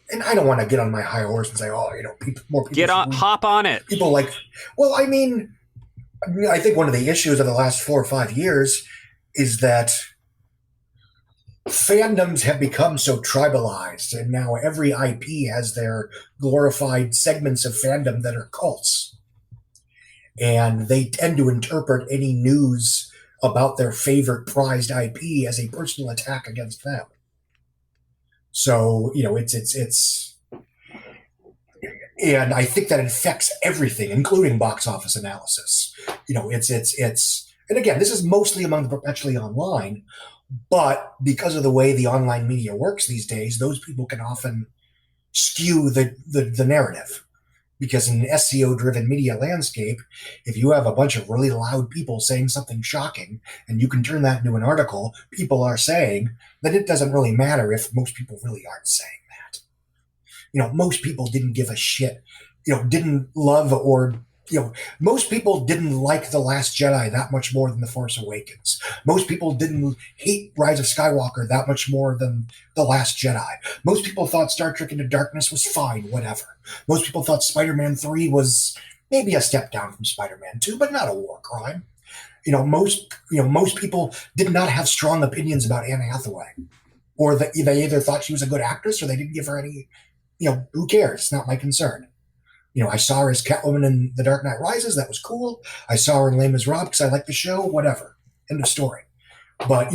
Speaker 2: and I don't want to get on my high horse and say, more people
Speaker 1: hop on it.
Speaker 2: People like, well, I think one of the issues of the last 4 or 5 years is that fandoms have become so tribalized, and now every IP has their glorified segments of fandom that are cults. And they tend to interpret any news about their favorite prized IP as a personal attack against them. So, it's and I think that infects everything, including box office analysis. It's and again, this is mostly among the perpetually online, but because of the way the online media works these days, those people can often skew the narrative. Because in an SEO-driven media landscape, if you have a bunch of really loud people saying something shocking, and you can turn that into an article people are saying, then it doesn't really matter if most people really aren't saying that. Most people didn't give a shit, didn't love or, most people didn't like The Last Jedi that much more than The Force Awakens. Most people didn't hate Rise of Skywalker that much more than The Last Jedi. Most people thought Star Trek Into Darkness was fine, whatever. Most people thought Spider-Man 3 was maybe a step down from Spider-Man 2, but not a war crime. Most people did not have strong opinions about Anne Hathaway. Or they either thought she was a good actress, or they didn't give her any, who cares? It's not my concern. I saw her as Catwoman in The Dark Knight Rises. That was cool. I saw her in Les Miserables because I liked the show. Whatever. End of story. But,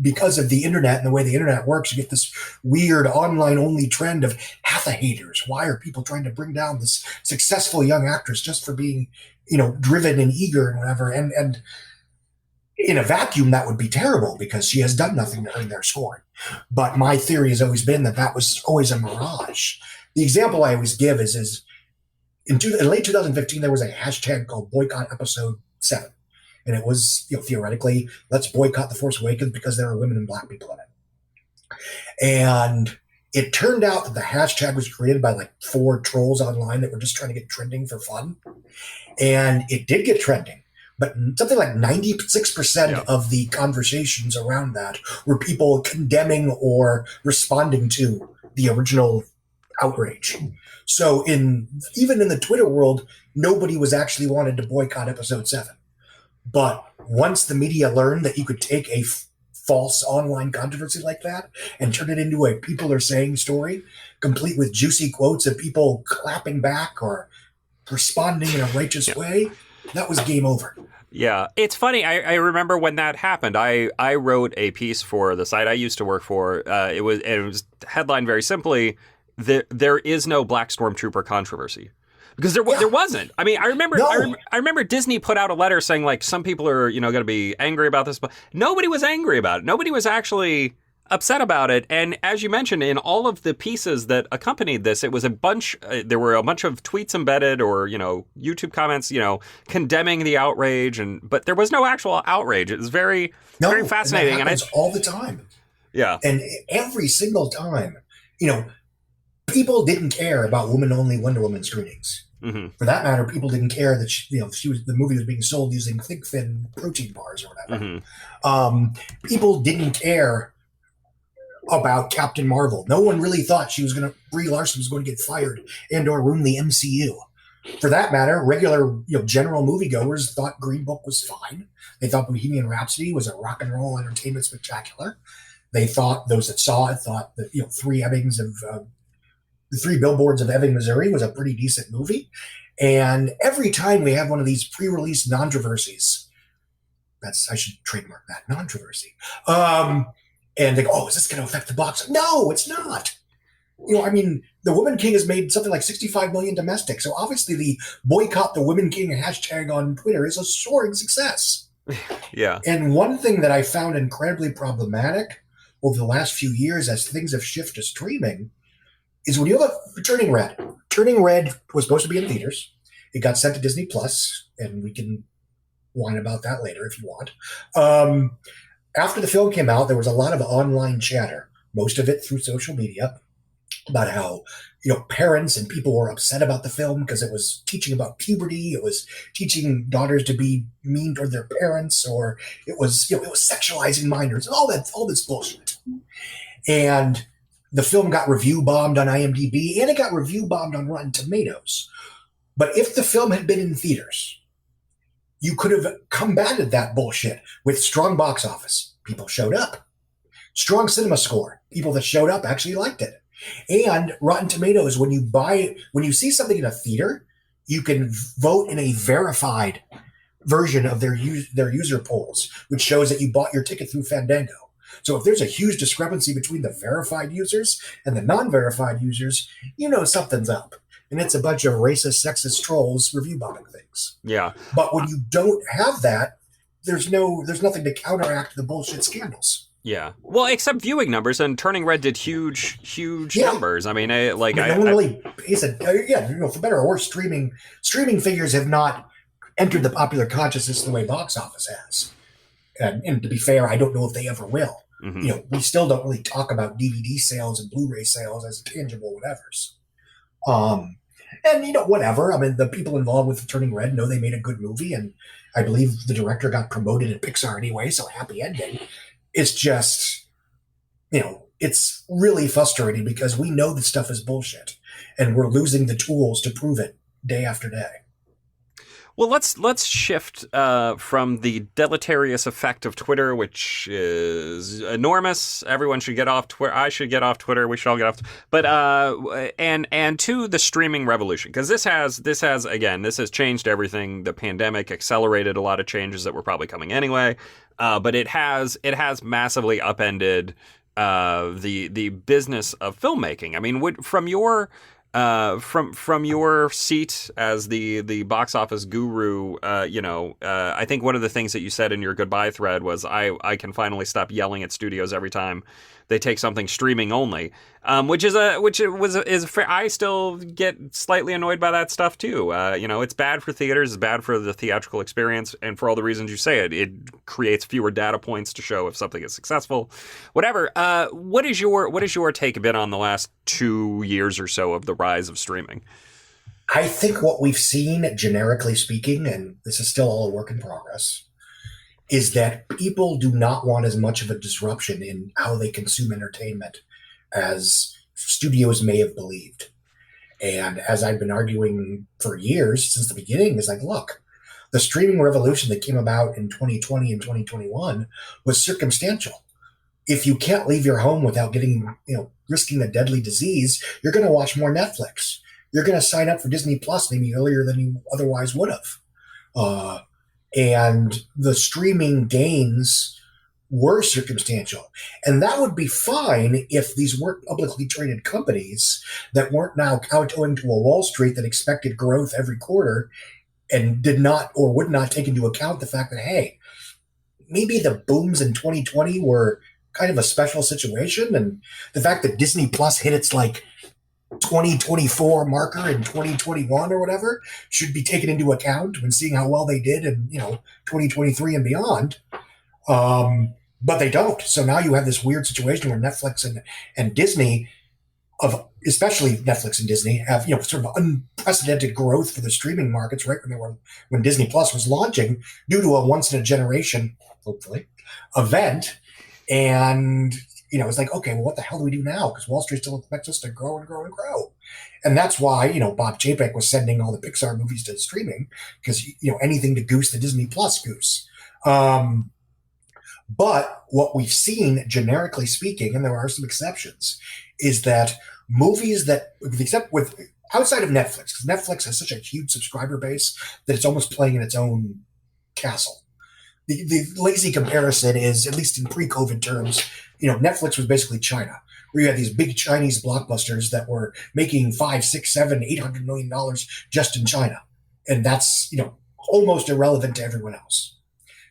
Speaker 2: because of the internet and the way the internet works, you get this weird online-only trend of haters. Why are people trying to bring down this successful young actress just for being, driven and eager and whatever? And in a vacuum, that would be terrible because she has done nothing to earn their scoring. But my theory has always been that was always a mirage. The example I always give is in late 2015, there was a hashtag called Boycott Episode 7. And it was, theoretically, let's boycott The Force Awakens because there are women and black people in it. And It turned out that the hashtag was created by like 4 trolls online that were just trying to get trending for fun. And it did get trending. But something like 96% of the conversations around that were people condemning or responding to the original outrage. So even in the Twitter world, nobody was actually wanted to boycott episode 7. But once the media learned that you could take a false online controversy like that and turn it into a people are saying story, complete with juicy quotes of people clapping back or responding in a righteous way, that was game over.
Speaker 1: Yeah, it's funny. I remember when that happened. I wrote a piece for the site I used to work for. It was headlined very simply: there is no Black Stormtrooper controversy. Because there wasn't. I mean, I remember Disney put out a letter saying like some people are going to be angry about this, but nobody was angry about it. Nobody was actually upset about it. And as you mentioned, in all of the pieces that accompanied this, it was a bunch. There were a bunch of tweets embedded, or YouTube comments, condemning the outrage, but there was no actual outrage. It was very fascinating.
Speaker 2: And that happens all the time.
Speaker 1: Yeah,
Speaker 2: and every single time, people didn't care about woman-only Wonder Woman screenings.
Speaker 1: Mm-hmm.
Speaker 2: For that matter, people didn't care that the movie was being sold using thick, thin protein bars or whatever.
Speaker 1: Mm-hmm.
Speaker 2: People didn't care about Captain Marvel. No one really thought Brie Larson was going to get fired and/or ruin the MCU. For that matter, regular general moviegoers thought Green Book was fine. They thought Bohemian Rhapsody was a rock and roll entertainment spectacular. They thought, those that saw it thought that 3 Billboards of Ebbing, Missouri was a pretty decent movie. And every time we have one of these pre-release non-controversies, I should trademark that, non-controversy. And they go, oh, is this going to affect the box? No, it's not. The Woman King has made something like 65 million domestic. So obviously the boycott the Woman King hashtag on Twitter is a soaring success.
Speaker 1: Yeah.
Speaker 2: And one thing that I found incredibly problematic over the last few years as things have shifted to streaming is when you have a Turning Red. Turning Red was supposed to be in theaters. It got sent to Disney Plus, and we can whine about that later if you want. After the film came out, there was a lot of online chatter, most of it through social media, about how parents and people were upset about the film because it was teaching about puberty, it was teaching daughters to be mean toward their parents, or it was it was sexualizing minors, all this bullshit. And the film got review bombed on IMDb, and it got review bombed on Rotten Tomatoes. But if the film had been in theaters, you could have combated that bullshit with strong box office. People showed up. Strong cinema score. People that showed up actually liked it. And Rotten Tomatoes, when you see something in a theater, you can vote in a verified version of their user polls, which shows that you bought your ticket through Fandango. So if there's a huge discrepancy between the verified users and the non-verified users, something's up. And it's a bunch of racist, sexist trolls review bombing things.
Speaker 1: Yeah.
Speaker 2: But when you don't have that, there's nothing to counteract the bullshit scandals.
Speaker 1: Yeah. Well, except viewing numbers, and Turning Red did huge numbers. I mean, no one
Speaker 2: really pays it. For better or worse, streaming figures have not entered the popular consciousness the way box office has. And to be fair, I don't know if they ever will.
Speaker 1: Mm-hmm.
Speaker 2: We still don't really talk about DVD sales and Blu-ray sales as tangible whatevers. And whatever. I mean, the people involved with Turning Red know they made a good movie, and I believe the director got promoted at Pixar anyway, so happy ending. It's just, it's really frustrating because we know this stuff is bullshit, and we're losing the tools to prove it day after day.
Speaker 1: Well, let's shift from the deleterious effect of Twitter, which is enormous. Everyone should get off Twitter. I should get off Twitter. We should all get off. But and to the streaming revolution, because this has changed everything. The pandemic accelerated a lot of changes that were probably coming anyway. But it has massively upended the business of filmmaking. I mean, from your seat as the box office guru, I think one of the things that you said in your goodbye thread was, I can finally stop yelling at studios every time they take something streaming only, I still get slightly annoyed by that stuff too. It's bad for theaters, it's bad for the theatrical experience, and for all the reasons you say it creates fewer data points to show if something is successful. Whatever. What is your take been on the last 2 years or so of the rise of streaming?
Speaker 2: I think what we've seen, generically speaking, and this is still all a work in progress, is that people do not want as much of a disruption in how they consume entertainment as studios may have believed. And as I've been arguing for years, since the beginning, is like, look, the streaming revolution that came about in 2020 and 2021 was circumstantial. If you can't leave your home without risking a deadly disease, you're going to watch more Netflix. You're going to sign up for Disney Plus maybe earlier than you otherwise would have. And the streaming gains were circumstantial. And that would be fine if these weren't publicly traded companies that weren't now kowtowing to a Wall Street that expected growth every quarter and did not or would not take into account the fact that, hey, maybe the booms in 2020 were kind of a special situation. And the fact that Disney Plus hit its 2024 marker in 2021 or whatever should be taken into account when seeing how well they did in 2023 and beyond. But they don't. So now you have this weird situation where Netflix and Disney, especially Netflix and Disney, have sort of unprecedented growth for the streaming markets right when Disney Plus was launching due to a once in a generation, hopefully, event. And it's like, okay, well, what the hell do we do now? Because Wall Street still expects us to grow and grow and grow. And that's why, Bob Chapek was sending all the Pixar movies to streaming because, anything to goose the Disney Plus goose. But what we've seen, generically speaking, and there are some exceptions, is that movies outside of Netflix, because Netflix has such a huge subscriber base that it's almost playing in its own castle. The lazy comparison is, at least in pre-COVID terms, Netflix was basically China, where you had these big Chinese blockbusters that were making $500, $600, $700, $800 million just in China. And that's, almost irrelevant to everyone else.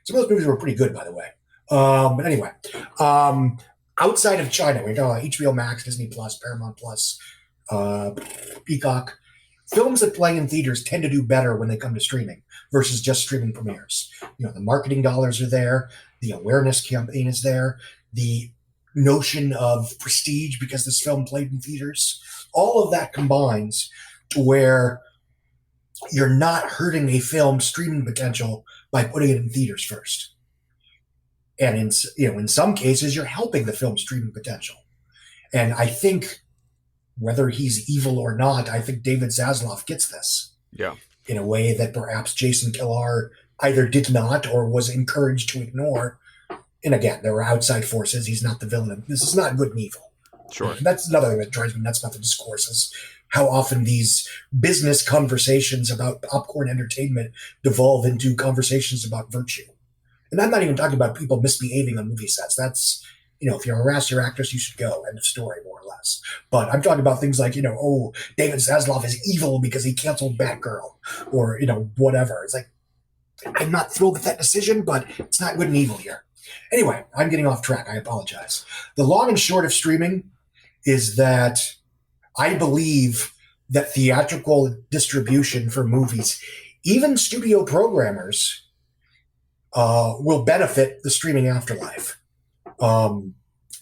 Speaker 2: Some of those movies were pretty good, by the way. But anyway, outside of China, we're talking about HBO Max, Disney Plus, Paramount Plus, Peacock. Films that play in theaters tend to do better when they come to streaming versus just streaming premieres. The marketing dollars are there. The awareness campaign is there. The notion of prestige because this film played in theaters. All of that combines to where you're not hurting a film's streaming potential by putting it in theaters first. And in some cases, you're helping the film's streaming potential. And I think, whether he's evil or not, I think David Zaslav gets this.
Speaker 1: Yeah.
Speaker 2: In a way that perhaps Jason Kilar either did not or was encouraged to ignore. And again, there were outside forces. He's not the villain. This is not good and evil.
Speaker 1: Sure.
Speaker 2: And that's another thing that drives me nuts about the discourse is how often these business conversations about popcorn entertainment devolve into conversations about virtue. And I'm not even talking about people misbehaving on movie sets. That's, if you harass your actress, you should go. End of story, more or less. But I'm talking about things like, David Zaslav is evil because he canceled Batgirl or, whatever. It's like, I'm not thrilled with that decision, but it's not good and evil here. Anyway, I'm getting off track. I apologize. The long and short of streaming is that I believe that theatrical distribution for movies, even studio programmers, will benefit the streaming afterlife.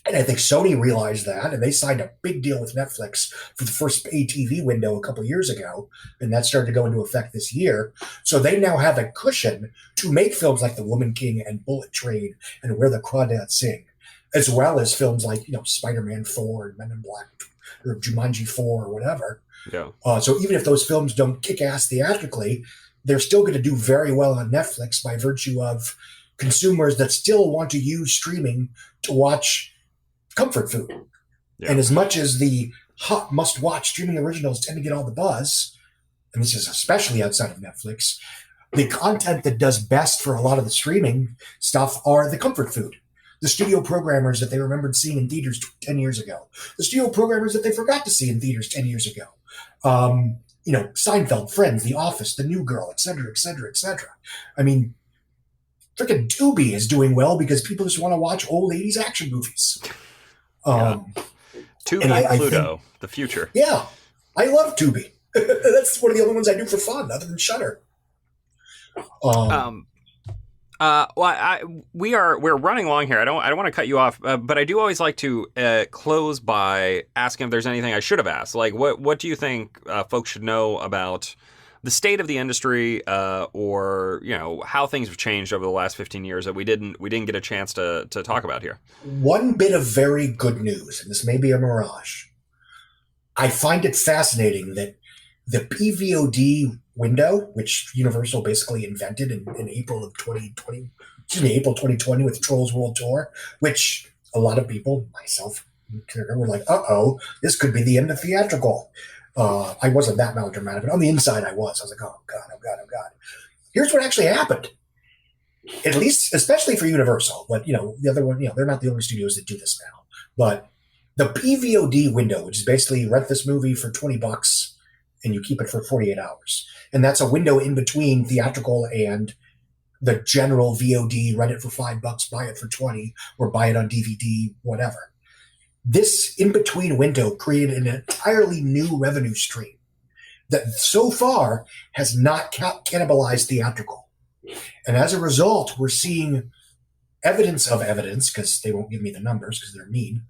Speaker 2: And I think Sony realized that, and they signed a big deal with Netflix for the first pay TV window a couple of years ago, and that started to go into effect this year. So they now have a cushion to make films like The Woman King and Bullet Train and Where the Crawdads Sing, as well as films like, Spider-Man 4 and Men in Black or Jumanji 4 or whatever.
Speaker 1: Yeah.
Speaker 2: So even if those films don't kick ass theatrically, they're still going to do very well on Netflix by virtue of consumers that still want to use streaming to watch comfort food. Yeah. And as much as the hot must-watch streaming originals tend to get all the buzz, and this is especially outside of Netflix, the content that does best for a lot of the streaming stuff are the comfort food. The studio programmers that they remembered seeing in theaters 10 years ago. The studio programmers that they forgot to see in theaters 10 years ago. Seinfeld, Friends, The Office, The New Girl, et cetera, et cetera, et cetera. I mean, freaking Tubi is doing well because people just want to watch old 80s action movies.
Speaker 1: Yeah.
Speaker 2: Um,
Speaker 1: Tubi
Speaker 2: and
Speaker 1: and
Speaker 2: I
Speaker 1: Pluto,
Speaker 2: think,
Speaker 1: the future.
Speaker 2: yeah, I love Tubi. That's one of the only ones I do for fun, other than Shudder.
Speaker 1: Um, well, we're running along here. I don't want to cut you off, but I do always like to close by asking if there's anything I should have asked. Like, what do you think folks should know about the state of the industry, or how things have changed over the last 15 years that we didn't get a chance to talk about here?
Speaker 2: One bit of very good news, and this may be a mirage. I find it fascinating that the PVOD window, which Universal basically invented in April of 2020, April 2020 with Trolls World Tour, which a lot of people, myself, were like, uh-oh, this could be the end of theatrical. I wasn't that melodramatic, but on the inside I was. I was like, oh, God, oh, God, oh, God. Here's what actually happened. At least, especially for Universal, but, the other one, they're not the only studios that do this now. But the PVOD window, which is basically rent this movie for $20 and you keep it for 48 hours. And that's a window in between theatrical and the general VOD, rent it for $5, buy it for 20, or buy it on DVD, whatever. This in-between window created an entirely new revenue stream that so far has not cannibalized theatrical. And as a result, we're seeing evidence of evidence, because they won't give me the numbers because they're mean.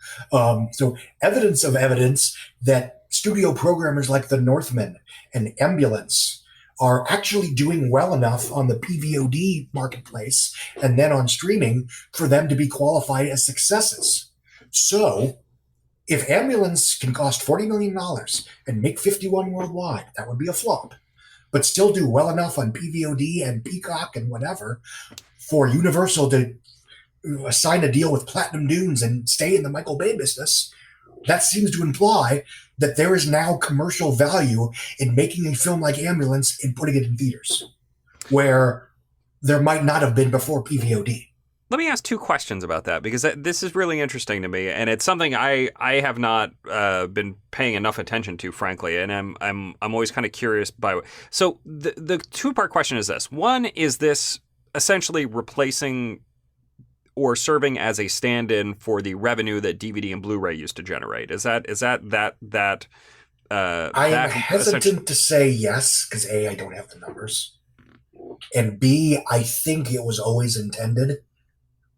Speaker 2: So evidence of evidence that studio programmers like The Northman and Ambulance are actually doing well enough on the PVOD marketplace and then on streaming for them to be qualified as successes. So if Ambulance can cost $40 million and make 51 worldwide, that would be a flop, but still do well enough on PVOD and Peacock and whatever for Universal to sign a deal with Platinum Dunes and stay in the Michael Bay business, that seems to imply that there is now commercial value in making a film like Ambulance and putting it in theaters, where there might not have been before PVOD.
Speaker 1: Let me ask two questions about that, because this is really interesting to me, and it's something I have not been paying enough attention to, frankly, and I'm always kind of curious by. So the two-part question is this: one, is this essentially replacing or serving as a stand-in for the revenue that DVD and Blu-ray used to generate? Is that
Speaker 2: I am hesitant to say yes, because A, I don't have the numbers, and B, I think it was always intended,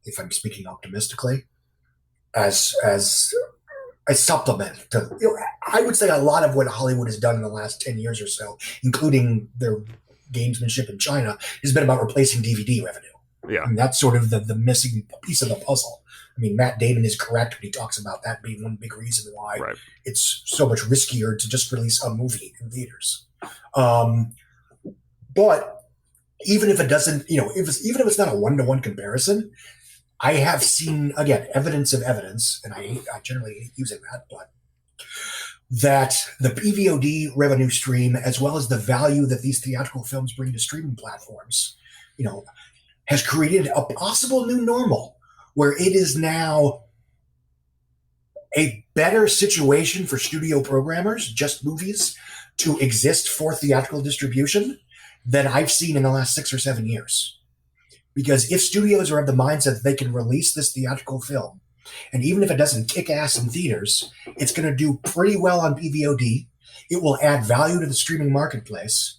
Speaker 2: if I'm speaking optimistically, as a supplement to, I would say a lot of what Hollywood has done in the last 10 years or so, including their gamesmanship in China, has been about replacing DVD revenue.
Speaker 1: Yeah.
Speaker 2: And that's sort of the missing piece of the puzzle. I mean, Matt Damon is correct when he talks about that being one big reason why it's so much riskier to just release a movie in theaters. But even if it doesn't, even if it's not a one-to-one comparison, I have seen, again, evidence of evidence, and I generally hate using that, but that the PVOD revenue stream, as well as the value that these theatrical films bring to streaming platforms, has created a possible new normal where it is now a better situation for studio programmers, just movies, to exist for theatrical distribution than I've seen in the last 6 or 7 years. Because if studios are of the mindset that they can release this theatrical film, and even if it doesn't kick ass in theaters, it's going to do pretty well on PVOD, it will add value to the streaming marketplace,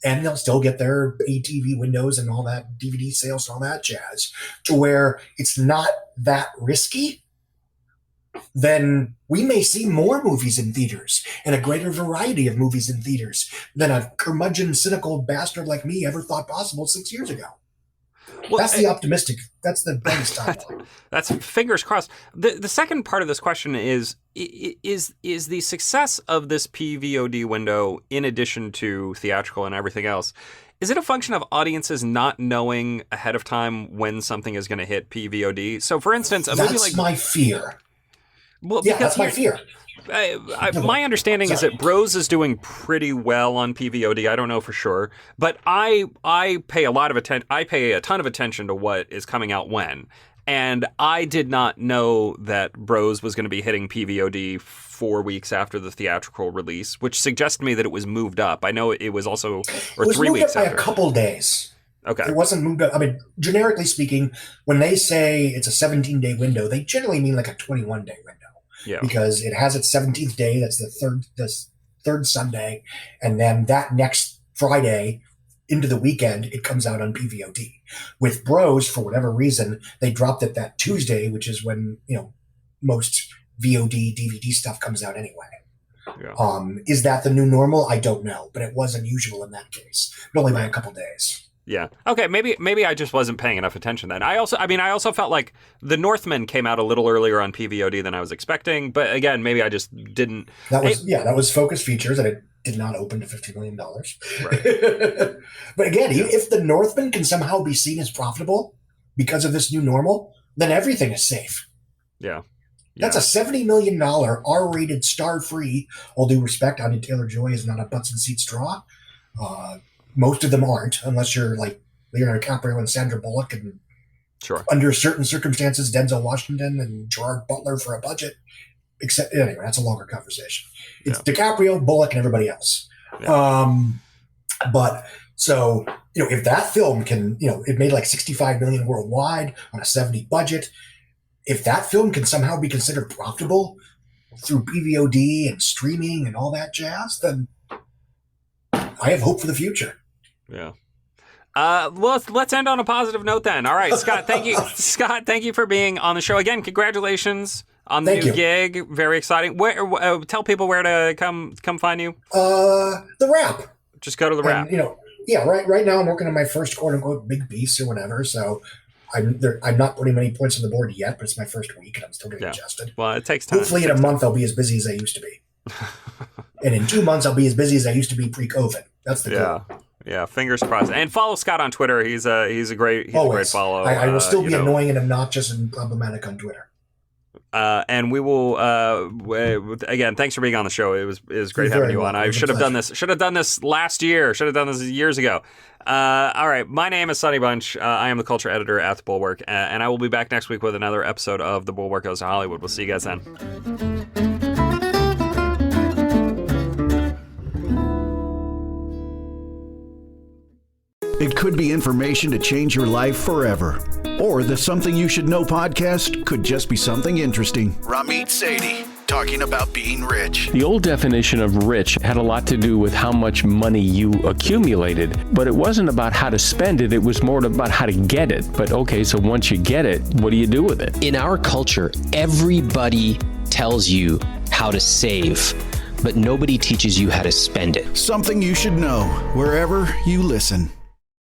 Speaker 2: and they'll still get their ATV windows and all that, DVD sales and all that jazz, to where it's not that risky, then we may see more movies in theaters and a greater variety of movies in theaters than a curmudgeon, cynical bastard like me ever thought possible 6 years ago. Well, that's the brightest timeline.
Speaker 1: That's fingers crossed. The second part of this question is the success of this PVOD window, in addition to theatrical and everything else, is it a function of audiences not knowing ahead of time when something is going to hit PVOD? So, for instance,
Speaker 2: that's my fear.
Speaker 1: Well,
Speaker 2: yeah, that's my fear.
Speaker 1: My understanding is that Bros is doing pretty well on PVOD. I don't know for sure, but I pay a lot of attention. I pay a ton of attention to what is coming out when, and I did not know that Bros was going to be hitting PVOD 4 weeks after the theatrical release, which suggests to me that it was moved up. I know it was also 3 weeks
Speaker 2: by
Speaker 1: after.
Speaker 2: A couple days.
Speaker 1: Okay.
Speaker 2: It wasn't moved up. I mean, generically speaking, when they say it's a 17-day window, they generally mean like a 21-day window.
Speaker 1: Yeah.
Speaker 2: because it has its 17th day. That's the third Sunday. And then that next Friday into the weekend, it comes out on PVOD. With Bros, for whatever reason, they dropped it that Tuesday, which is when, most VOD, DVD stuff comes out anyway.
Speaker 1: Yeah.
Speaker 2: Is that the new normal? I don't know, but it was unusual in that case, but only by a couple days.
Speaker 1: Yeah. Okay. Maybe I just wasn't paying enough attention then. I also felt like The Northman came out a little earlier on PVOD than I was expecting. But again, maybe I just didn't.
Speaker 2: That was Focus Features, and it did not open to $50 million.
Speaker 1: Right.
Speaker 2: But again, if The Northman can somehow be seen as profitable because of this new normal, then everything is safe.
Speaker 1: Yeah.
Speaker 2: That's a $70 million R-rated, star-free. All due respect, Anya Taylor-Joy is not a butts and seats draw. Most of them aren't, unless you're like Leonardo DiCaprio and Sandra Bullock, and
Speaker 1: sure,
Speaker 2: under certain circumstances, Denzel Washington and Gerard Butler for a budget. Except anyway, that's a longer conversation. It's DiCaprio, Bullock, and everybody else. Yeah. But so if that film can, it made like $65 million worldwide on a 70 budget. If that film can somehow be considered profitable through PVOD and streaming and all that jazz, then I have hope for the future.
Speaker 1: Yeah. Well, let's end on a positive note then. All right, Scott, thank you. Scott, thank you for being on the show again. Congratulations on the new gig. Very exciting. Where tell people where to come find you.
Speaker 2: The Wrap.
Speaker 1: Just go to the Wrap.
Speaker 2: Right now I'm working on my first quote unquote big piece or whatever. So I'm not putting many points on the board yet, but it's my first week and I'm still getting adjusted.
Speaker 1: Well, it takes time.
Speaker 2: Hopefully in a month I'll be as busy as I used to be. And in 2 months I'll be as busy as I used to be pre-COVID. That's the goal.
Speaker 1: Yeah, fingers crossed. And follow Scott on Twitter. He's a great follow.
Speaker 2: I will still be annoying and obnoxious and problematic on Twitter.
Speaker 1: And we will again. Thanks for being on the show. It was great having you on. I should have done this last year. Should have done this years ago. All right. My name is Sonny Bunch. I am the culture editor at the Bulwark, and I will be back next week with another episode of The Bulwark Goes to Hollywood. We'll see you guys then.
Speaker 3: It could be information to change your life forever. Or the Something You Should Know podcast could just be something interesting. Ramit Sethi, talking about being rich.
Speaker 4: The old definition of rich had a lot to do with how much money you accumulated, but it wasn't about how to spend it. It was more about how to get it. But okay, so once you get it, what do you do with it?
Speaker 5: In our culture, everybody tells you how to save, but nobody teaches you how to spend it.
Speaker 3: Something You Should Know, wherever you listen.